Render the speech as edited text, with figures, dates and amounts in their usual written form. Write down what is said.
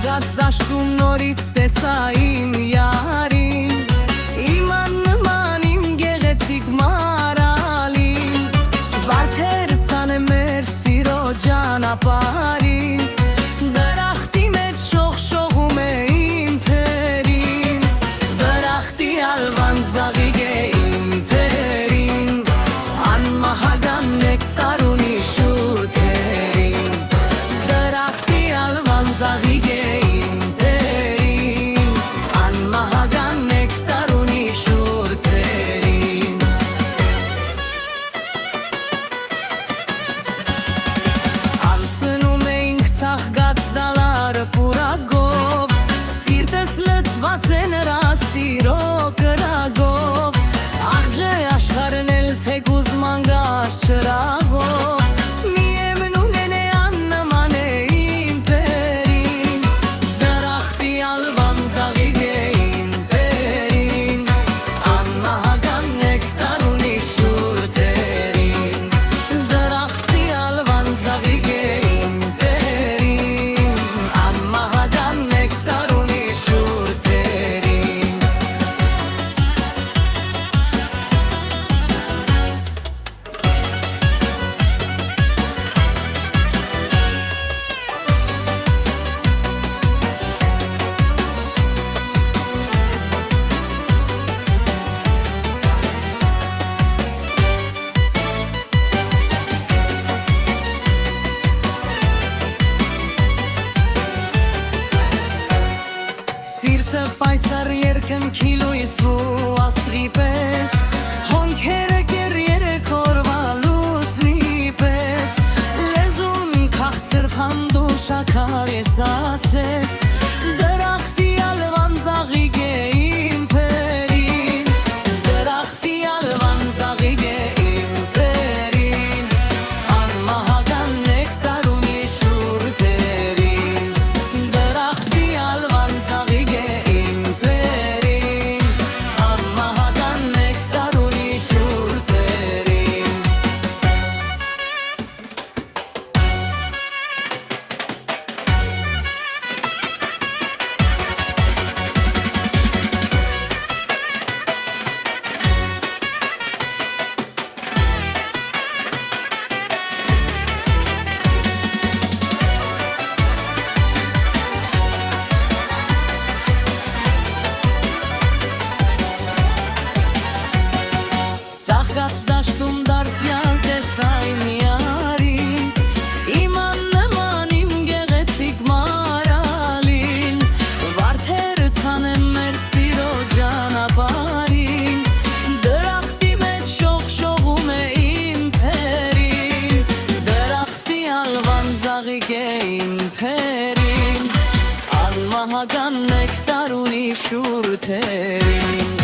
Ցաղկած դաշտում նորից տեսա իմ յարին, իմ աննման իմ գեղեցիկ մարալին, վարդեր ցանը մեր սիրո ճանապարհին, դրախտի մեջ շողշողում է իմ թերին, դրախտի ալվան ծաղիկ է իմ թերին, անմահական նեկտար ունի շուրթերին, դրախտի ալվան ծաղիկ է իմ թերին, անմահական նեկտար ունի շուրթերին։ Անցնում էինք ծաղկած դալարը պուրակով, սիրտս լցված է նրա սիրո կրակով, աղջե աշխարհն էլ թեկուզ մանգած չրաղով, միևնույն է աննման է իմ թերին, դրախտի ալվան ծաղիկ է իմ թերին, անմահական նեկտար ունի շուրթերին, դրախտի ալվան ծաղիկ է իմ թերին, անմահական նեկտար ունի շուրթերին։ Սիրտը պայծառ երկնքի լույս ու աստղի պես, հոնքերը կեր երեքորվա լուսնի պես, լեզուն քաղցր խանդուշակար ես ասես, դրախտի ալվան ծաղիկ է իմ թերին, դրախտի ալվան ծաղիկ է իմ թերին, անմահական նեկտար ունի շուրթերին, դրախտի ալվան ծաղիկ է իմ թերին, անմահական նեկտար ունի շուրթերին։ Ցաղկած դաշտում դարձյալ տեսա իմ յարին, իմ աննման իմ գեղեցիկ մարալին, վարդերը ցանեն մեր սիրո ճանապարհին, դրախտի մեջ շողշողում է իմ թերին, դրախտի ալվան ծաղիկ է իմ թերին, անմահական նեկտար ունի շուրթերին։